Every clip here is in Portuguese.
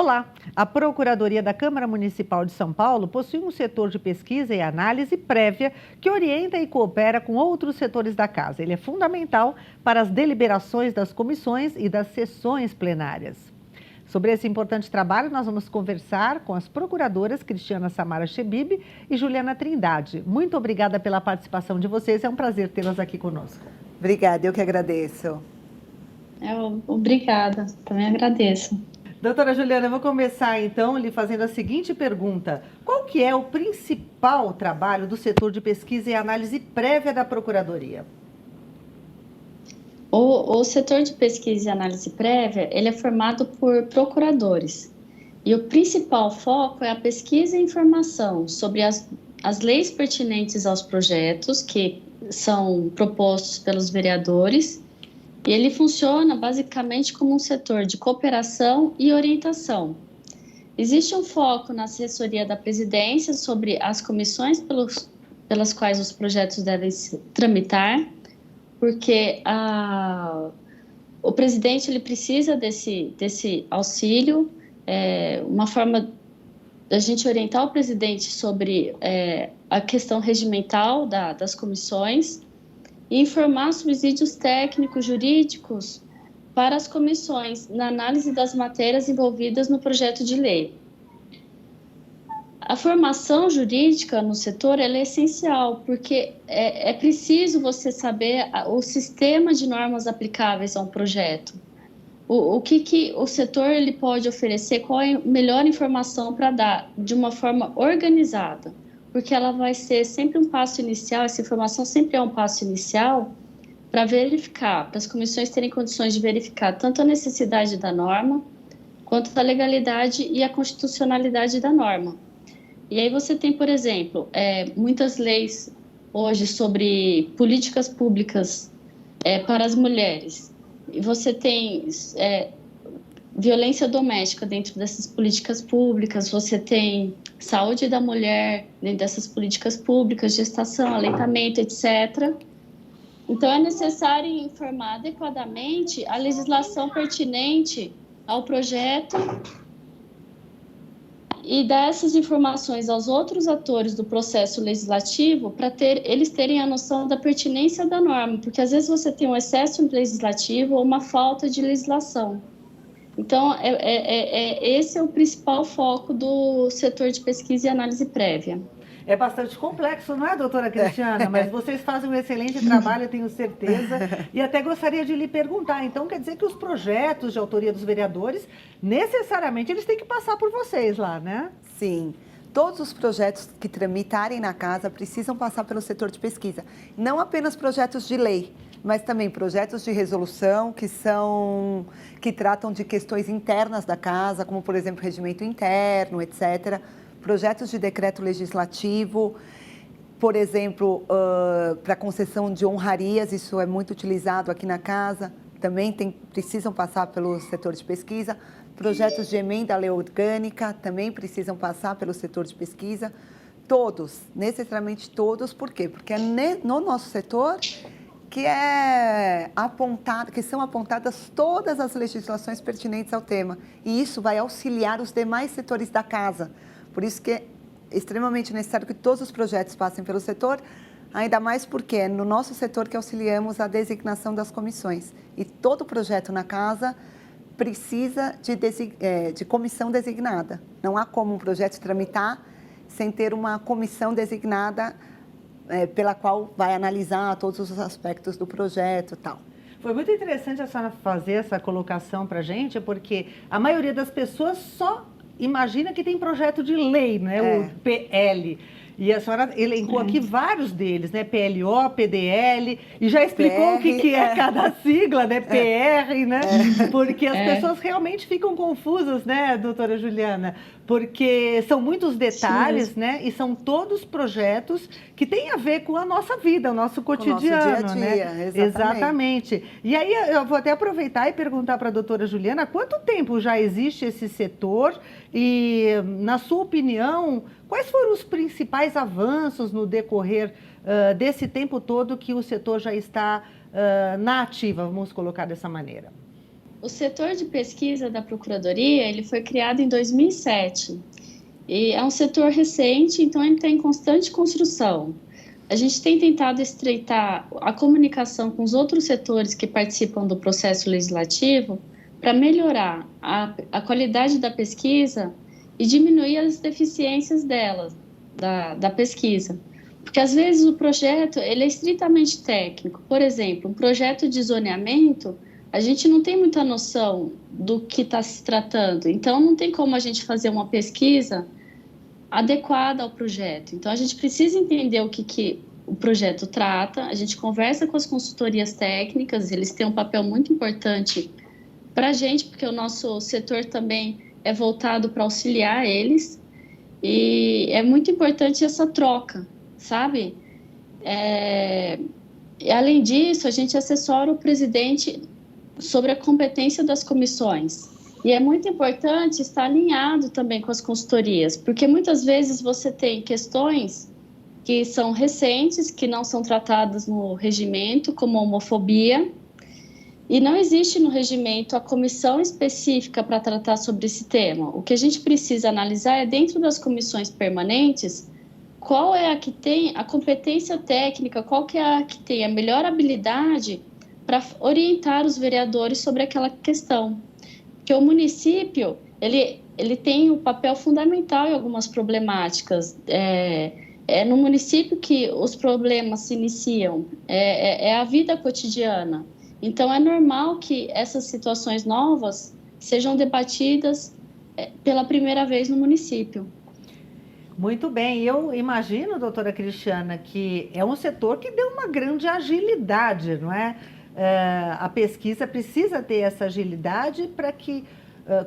Olá! A Procuradoria da Câmara Municipal de São Paulo possui um setor de pesquisa e análise prévia que orienta e coopera com outros setores da casa. Ele é fundamental para as deliberações das comissões e das sessões plenárias. Sobre esse importante trabalho, nós vamos conversar com as procuradoras Cristiana Samara Chebib e Juliana Trindade. Muito obrigada pela participação de vocês, é um prazer tê-las aqui conosco. Obrigada, eu que agradeço. Obrigada, também agradeço. Doutora Juliana, eu vou começar então lhe fazendo a seguinte pergunta. Qual que é o principal trabalho do setor de pesquisa e análise prévia da Procuradoria? O setor de pesquisa e análise prévia, ele é formado por procuradores. E o principal foco é a pesquisa e informação sobre as leis pertinentes aos projetos que são propostos pelos vereadores. E ele funciona basicamente como um setor de cooperação e orientação. Existe um foco na assessoria da presidência sobre as comissões pelas quais os projetos devem se tramitar, porque o presidente ele precisa desse auxílio, uma forma da gente orientar o presidente sobre a questão regimental das comissões, e informar subsídios técnicos, jurídicos para as comissões na análise das matérias envolvidas no projeto de lei. A formação jurídica no setor ela é essencial, porque é preciso você saber o sistema de normas aplicáveis a um projeto. O que o setor ele pode oferecer, qual é a melhor informação para dar de uma forma organizada. Porque ela vai ser sempre um passo inicial, essa informação sempre é um passo inicial para verificar, para as comissões terem condições de verificar tanto a necessidade da norma, quanto a legalidade e a constitucionalidade da norma. E aí você tem, por exemplo, muitas leis hoje sobre políticas públicas para as mulheres. E você tem violência doméstica dentro dessas políticas públicas, você tem saúde da mulher dentro dessas políticas públicas, gestação, aleitamento, etc. Então, é necessário informar adequadamente a legislação pertinente ao projeto e dar essas informações aos outros atores do processo legislativo para eles terem a noção da pertinência da norma, porque às vezes você tem um excesso legislativo ou uma falta de legislação. Então, esse é o principal foco do setor de pesquisa e análise prévia. É bastante complexo, não é, doutora Cristiana? Mas vocês fazem um excelente trabalho, eu tenho certeza. E até gostaria de lhe perguntar, então quer dizer que os projetos de autoria dos vereadores, necessariamente, eles têm que passar por vocês lá, né? Sim. Todos os projetos que tramitarem na casa precisam passar pelo setor de pesquisa. Não apenas projetos de lei, mas também projetos de resolução que tratam de questões internas da casa, como, por exemplo, regimento interno, etc. Projetos de decreto legislativo, por exemplo, para concessão de honrarias, isso é muito utilizado aqui na casa, também precisam passar pelo setor de pesquisa. Projetos de emenda à lei orgânica também precisam passar pelo setor de pesquisa. Todos, necessariamente todos, por quê? Porque é no nosso setor que são apontadas todas as legislações pertinentes ao tema. E isso vai auxiliar os demais setores da casa. Por isso que é extremamente necessário que todos os projetos passem pelo setor, ainda mais porque é no nosso setor que auxiliamos a designação das comissões. E todo projeto na casa precisa de comissão designada. Não há como um projeto tramitar sem ter uma comissão designada pela qual vai analisar todos os aspectos do projeto e tal. Foi muito interessante a senhora fazer essa colocação para a gente, porque a maioria das pessoas só imagina que tem projeto de lei, né? O PL. E a senhora elencou aqui vários deles, né? PLO, PDL, e já explicou o que é cada sigla, né? PR, né? Porque as pessoas realmente ficam confusas, né, doutora Juliana? Porque são muitos detalhes, né? E são todos projetos que têm a ver com a nossa vida, o nosso cotidiano, o nosso dia a dia, né? Exatamente. E aí eu vou até aproveitar e perguntar para a doutora Juliana, há quanto tempo já existe esse setor? E, na sua opinião, quais foram os principais avanços no decorrer desse tempo todo que o setor já está na ativa, vamos colocar dessa maneira? O setor de pesquisa da Procuradoria, ele foi criado em 2007 e é um setor recente, então ele está em constante construção. A gente tem tentado estreitar a comunicação com os outros setores que participam do processo legislativo para melhorar a qualidade da pesquisa e diminuir as deficiências dela, da pesquisa. Porque, às vezes, o projeto ele é estritamente técnico. Por exemplo, um projeto de zoneamento, a gente não tem muita noção do que está se tratando. Então, não tem como a gente fazer uma pesquisa adequada ao projeto. Então, a gente precisa entender o que o projeto trata, a gente conversa com as consultorias técnicas, eles têm um papel muito importante para a gente, porque o nosso setor também é voltado para auxiliar eles, e é muito importante essa troca, sabe? E, além disso, a gente assessora o presidente sobre a competência das comissões. E é muito importante estar alinhado também com as consultorias, porque muitas vezes você tem questões que são recentes, que não são tratadas no regimento, como a homofobia, e não existe no regimento a comissão específica para tratar sobre esse tema. O que a gente precisa analisar é, dentro das comissões permanentes, qual é a que tem a competência técnica, qual que é a que tem a melhor habilidade para orientar os vereadores sobre aquela questão. Porque o município, ele tem um papel fundamental em algumas problemáticas. É no município que os problemas se iniciam, é a vida cotidiana. Então, é normal que essas situações novas sejam debatidas pela primeira vez no município. Muito bem, eu imagino, doutora Cristiana, que é um setor que deu uma grande agilidade, não é? A pesquisa precisa ter essa agilidade para que,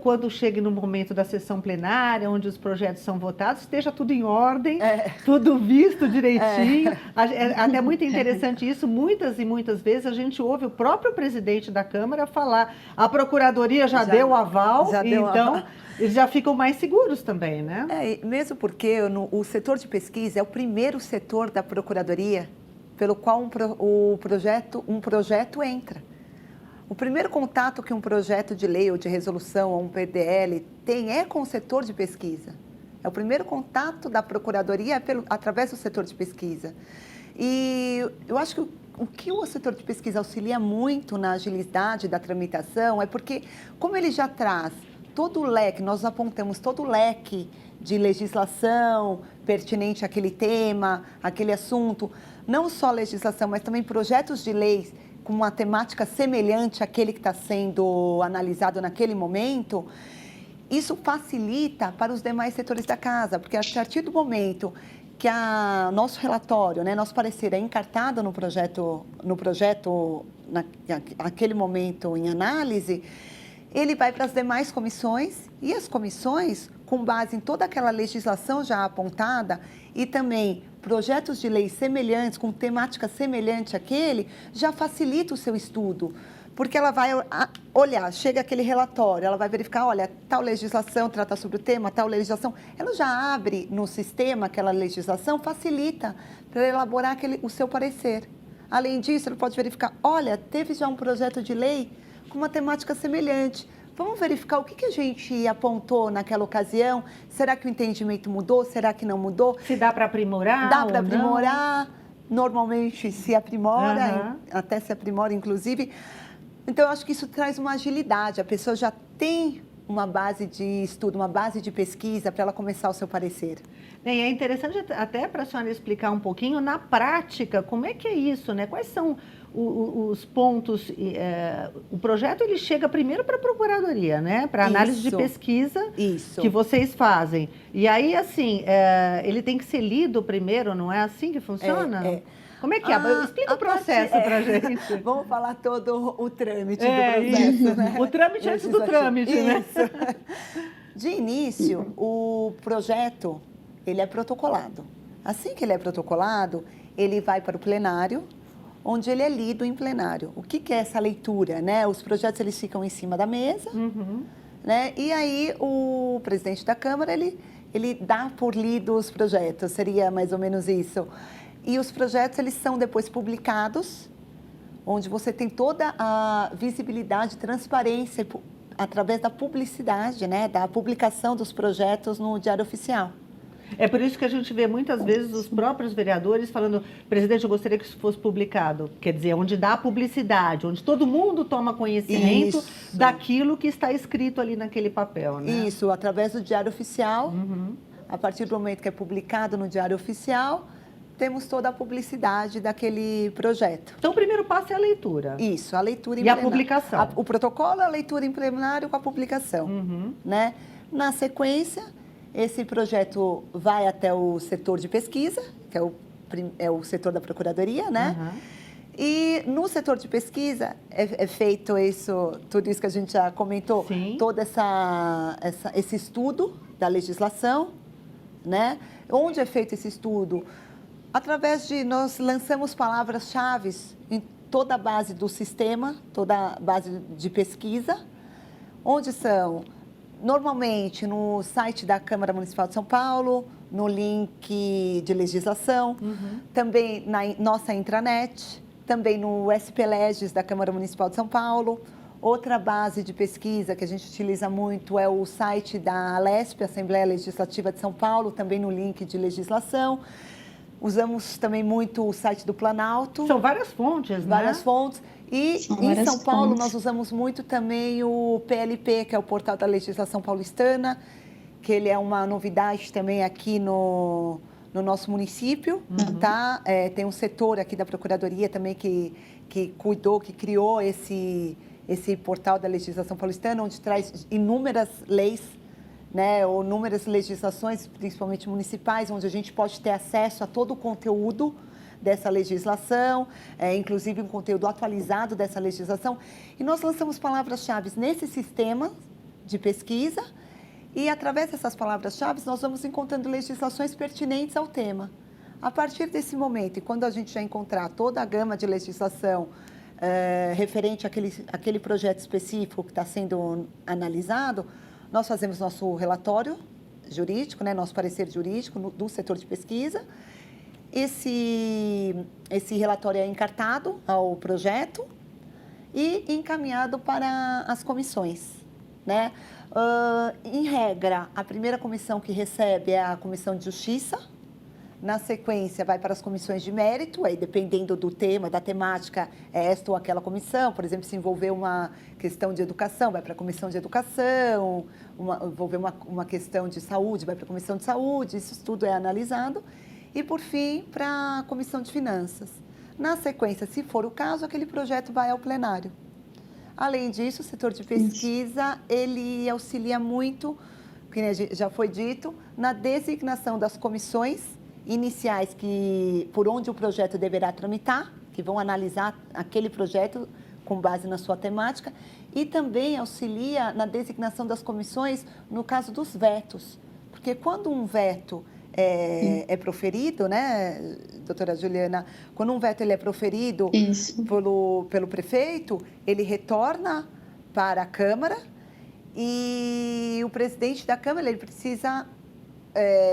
quando chegue no momento da sessão plenária, onde os projetos são votados, esteja tudo em ordem, tudo visto direitinho. É até muito interessante isso, muitas e muitas vezes a gente ouve o próprio presidente da Câmara falar, a Procuradoria já deu o aval, então eles já ficam mais seguros também, né? Mesmo porque o setor de pesquisa é o primeiro setor da Procuradoria pelo qual um projeto entra. O primeiro contato que um projeto de lei ou de resolução ou um PDL tem é com o setor de pesquisa. É o primeiro contato da Procuradoria através do setor de pesquisa. E eu acho que o que o setor de pesquisa auxilia muito na agilidade da tramitação é porque, como ele já traz todo o leque, nós apontamos todo o leque de legislação pertinente àquele tema, àquele assunto, não só legislação, mas também projetos de leis com uma temática semelhante àquele que está sendo analisado naquele momento, isso facilita para os demais setores da casa, porque a partir do momento que nosso relatório, nosso parecer é encartado no projeto, naquele momento em análise, ele vai para as demais comissões e as comissões, com base em toda aquela legislação já apontada e também projetos de lei semelhantes, com temática semelhante àquele, já facilita o seu estudo. Porque ela vai olhar, chega aquele relatório, ela vai verificar, olha, tal legislação trata sobre o tema, tal legislação. Ela já abre no sistema aquela legislação, facilita para elaborar o seu parecer. Além disso, ele pode verificar, olha, teve já um projeto de lei com uma temática semelhante. Vamos verificar o que a gente apontou naquela ocasião. Será que o entendimento mudou? Será que não mudou? Se dá para aprimorar? Dá para aprimorar. Normalmente se aprimora, até se aprimora, inclusive. Então, eu acho que isso traz uma agilidade. A pessoa já tem uma base de estudo, uma base de pesquisa para ela começar o seu parecer. É interessante até para a senhora explicar um pouquinho, na prática, como é que é isso, né? Quais são os pontos? O projeto ele chega primeiro para a Procuradoria, né? Para análise de pesquisa que vocês fazem. E aí, assim, ele tem que ser lido primeiro, não é assim que funciona? Como é que é? Explica o processo para a gente. Vamos falar todo o trâmite do processo. Isso. Né? O trâmite antes do trâmite, né? De início, o projeto ele é protocolado. Assim que ele é protocolado, ele vai para o plenário, onde ele é lido em plenário. O que é essa leitura? Né? Os projetos eles ficam em cima da mesa, né? E aí o presidente da Câmara ele dá por lido os projetos, seria mais ou menos isso. E os projetos eles são depois publicados onde você tem toda a visibilidade, transparência através da publicidade, né, da publicação dos projetos no Diário Oficial. É por isso que a gente vê muitas vezes os próprios vereadores falando, presidente, eu gostaria que isso fosse publicado. Quer dizer, onde dá publicidade, onde todo mundo toma conhecimento daquilo que está escrito ali naquele papel, né? Isso, através do Diário Oficial. A partir do momento que é publicado no Diário Oficial, temos toda a publicidade daquele projeto. Então, o primeiro passo é a leitura. Isso, a leitura em plenário. plenário. A publicação. O protocolo é a leitura em plenário com a publicação. Né? Na sequência, esse projeto vai até o setor de pesquisa, que é o setor da Procuradoria, né? E no setor de pesquisa é feito tudo isso que a gente já comentou, todo esse estudo da legislação, né? Onde é feito esse estudo? Nós lançamos palavras-chave em toda a base do sistema, toda a base de pesquisa, onde são, normalmente, no site da Câmara Municipal de São Paulo, no link de legislação, também na nossa intranet, também no SP-Legis da Câmara Municipal de São Paulo. Outra base de pesquisa que a gente utiliza muito é o site da ALESP, Assembleia Legislativa de São Paulo, também no link de legislação. Usamos também muito o site do Planalto. São várias fontes, né? Várias fontes. E em São Paulo nós usamos muito também o PLP, que é o Portal da Legislação Paulistana, que ele é uma novidade também aqui no nosso município. Tá? Tem um setor aqui da Procuradoria também que criou esse Portal da Legislação Paulistana, onde traz inúmeras leis, né, ou inúmeras legislações, principalmente municipais, onde a gente pode ter acesso a todo o conteúdo dessa legislação, inclusive um conteúdo atualizado dessa legislação. E nós lançamos palavras-chave nesse sistema de pesquisa e, através dessas palavras-chave, nós vamos encontrando legislações pertinentes ao tema. A partir desse momento, e quando a gente já encontrar toda a gama de legislação referente àquele projeto específico que está sendo analisado, nós fazemos nosso relatório jurídico, né, nosso parecer jurídico do setor de pesquisa. Esse relatório é encartado ao projeto e encaminhado para as comissões, né? Em regra, a primeira comissão que recebe é a Comissão de Justiça. Na sequência, vai para as comissões de mérito, aí dependendo do tema, da temática, esta ou aquela comissão. Por exemplo, se envolver uma questão de educação, vai para a comissão de educação. Envolver uma questão de saúde, vai para a comissão de saúde. Isso tudo é analisado. E, por fim, para a comissão de finanças. Na sequência, se for o caso, aquele projeto vai ao plenário. Além disso, o setor de pesquisa, ele auxilia muito, que já foi dito, na designação das comissões iniciais por onde o projeto deverá tramitar, que vão analisar aquele projeto com base na sua temática, e também auxilia na designação das comissões no caso dos vetos. Porque quando um veto é proferido, né, doutora Juliana, quando um veto ele é proferido pelo prefeito, ele retorna para a Câmara e o presidente da Câmara ele precisa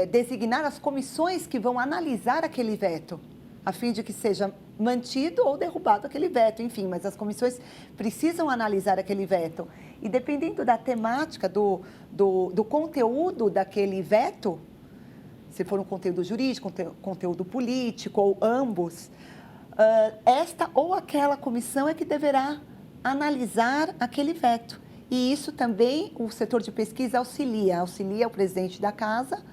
designar as comissões que vão analisar aquele veto, a fim de que seja mantido ou derrubado aquele veto, enfim, mas as comissões precisam analisar aquele veto. E dependendo da temática, do conteúdo daquele veto, se for um conteúdo jurídico, conteúdo político ou ambos, esta ou aquela comissão é que deverá analisar aquele veto. E isso também o setor de pesquisa auxilia o presidente da casa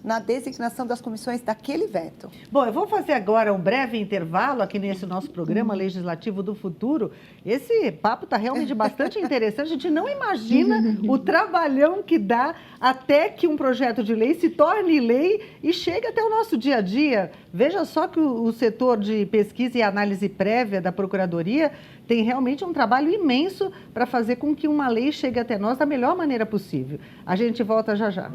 na designação das comissões daquele veto. Bom, eu vou fazer agora um breve intervalo aqui nesse nosso programa Legislativo do Futuro. Esse papo está realmente bastante interessante. A gente não imagina o trabalhão que dá até que um projeto de lei se torne lei e chegue até o nosso dia a dia. Veja só que o setor de pesquisa e análise prévia da Procuradoria tem realmente um trabalho imenso para fazer com que uma lei chegue até nós da melhor maneira possível. A gente volta já já.